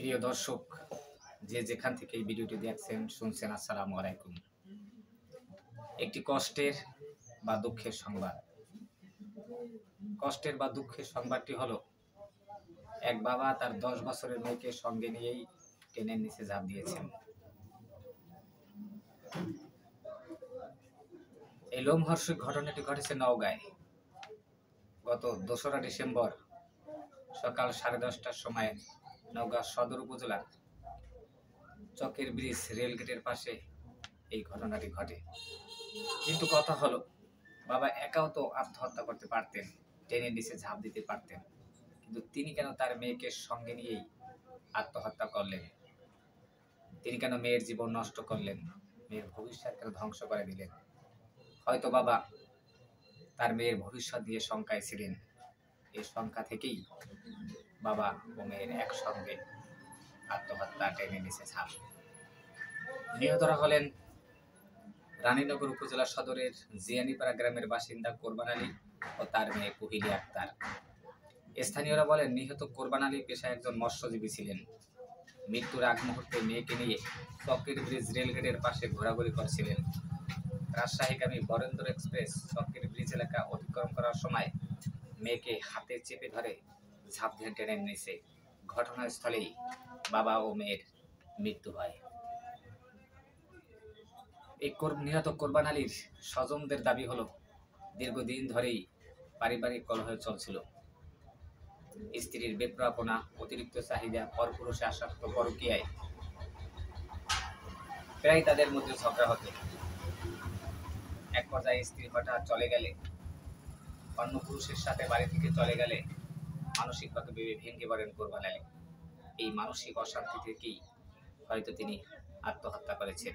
প্রিয় দর্শক, যে যেখান থেকে এই ভিডিওটি দেখছেন শুনছেন, আসসালামু আলাইকুম। একটি কষ্টের বা দুঃখের সংবাদ। কষ্টের বা দুঃখের সংবাদটি হলো, এক বাবা তার 10 বছরের মেয়েকে সঙ্গে নিয়েই ট্রেনের নিচে ঝাঁপ দিয়েছেন। এই লোমহর্ষক ঘটনাটি ঘটেছে নওগাঁয়। গত 2রা ডিসেম্বর সকাল 10:30টার সময় নওগাঁ সদর উপজেলার চকের ব্রিজ রেলগেটের পাশে এই ঘটনাটি ঘটে। কিন্তু কথা হলো, বাবা একাও তো আত্মহত্যা করতে পারতেন, ট্রেনের নিচে ঝাঁপ দিতে পারতেন, কিন্তু তিনি কেন তার মেয়েকে সঙ্গে নিয়েই আত্মহত্যা করলেন? তিনি কেন মেয়ের জীবন নষ্ট করলেন? মেয়ের ভবিষ্যৎ কেন ধ্বংস করে দিলেন? হয়তো বাবা তার মেয়ের ভবিষ্যৎ নিয়ে শঙ্কায় ছিলেন। এই শঙ্কা থেকেই বাবা ও মেয়ের একসঙ্গে আত্মহত্যা, ট্রেনের নিচে ঝাঁপ। নিহতরা হলেন রানীনগর উপজেলা সদরের জিয়ানীপাড়া গ্রামের বাসিন্দা কোরবান আলী ও তার মেয়ে কুহিলি আক্তার। স্থানীয়রা বলেন, নিহত কোরবান আলী পেশায় একজন মৎস্যজীবী ছিলেন। মৃত্যুর আগ মুহূর্তে মেয়েকে নিয়ে চকের ব্রিজ রেলগেটের পাশে ঘোরাঘুরি করছিলেন। রাজশাহীগামী বরেন্দ্র এক্সপ্রেস চকের ব্রিজ এলাকা অতিক্রম করার সময় মেয়েকে হাতে চেপে ধরে ঝাঁপ দেন ট্রেনের নিচে। ঘটনাস্থলেই বাবা ও মেয়ের মৃত্যু হয়। এই নিহত কোরবান আলীর স্বজনদের দাবি হলো, দীর্ঘদিন ধরেই পারিবারিক কলহ চলছিল। স্ত্রীর বেপরোয়াপনা, অতিরিক্ত চাহিদা, পরপুরুষে আসক্ত, পরকীয়ায় প্রায় তাদের মধ্যে ঝগড়া হতো। এক পর্যায়ে স্ত্রী হঠাৎ চলে গেলে, অন্য পুরুষের সাথে বাড়ি থেকে চলে গেলে মানসিকভাবে ভেঙে পড়েন কোরবান আলী। এই মানসিক অশান্তি থেকেই হয়তো তিনি আত্মহত্যা করেছেন।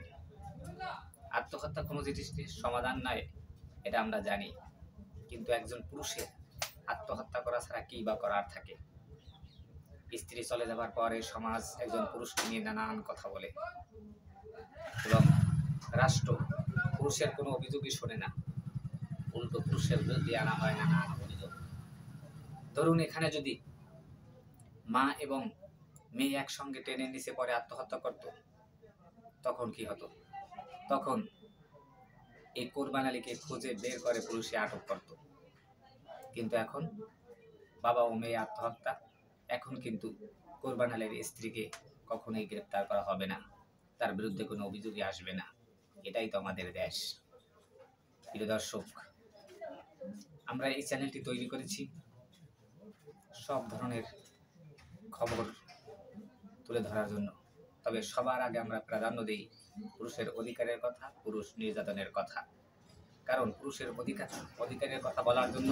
আত্মহত্যা কোনো জিনিসের সমাধান নয়, এটা আমরা জানি, কিন্তু একজন পুরুষের আত্মহত্যা করা ছাড়া কি বা করার থাকে? স্ত্রী চলে যাবার পরে সমাজ একজন পুরুষকে নিয়ে নানান কথা বলে এবং রাষ্ট্র পুরুষের কোনো অভিযোগই শোনে না, উল্টো পুরুষের বিরুদ্ধে আনা হয় নানান অভিযোগ। ধরুন, এখানে যদি মা এবং মেয়ে একসঙ্গে ট্রেনের নিচে পড়ে আত্মহত্যা করত, তখন কি হতো? তখন এই কোরবান আলীকে খুঁজে বের করে পুলিশে আটক করত। কিন্তু এখন বাবা ও মেয়ে আত্মহত্যা, এখন কিন্তু কোরবান আলীর স্ত্রীকে কখনোই গ্রেপ্তার করা হবে না, তার বিরুদ্ধে কোনো অভিযোগই আসবে না। এটাই তো আমাদের দেশ। প্রিয় দর্শক, আমরা এই চ্যানেলটি তৈরি করেছি সব ধরনের খবর তুলে ধরার জন্য। তবে সবার আগে আমরা প্রাধান্য দিই পুরুষের অধিকারের কথা, পুরুষ নির্যাতনের কথা। কারণ পুরুষের অধিকারের কথা বলার জন্য,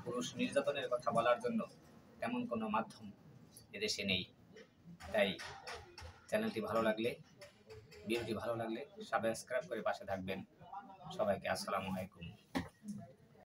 পুরুষ নির্যাতনের কথা বলার জন্য তেমন কোনো মাধ্যম এদেশে নেই। তাই চ্যানেলটি ভালো লাগলে, ভিডিওটি ভালো লাগলে সাবস্ক্রাইব করে পাশে থাকবেন। সবাইকে আসসালামু আলাইকুম।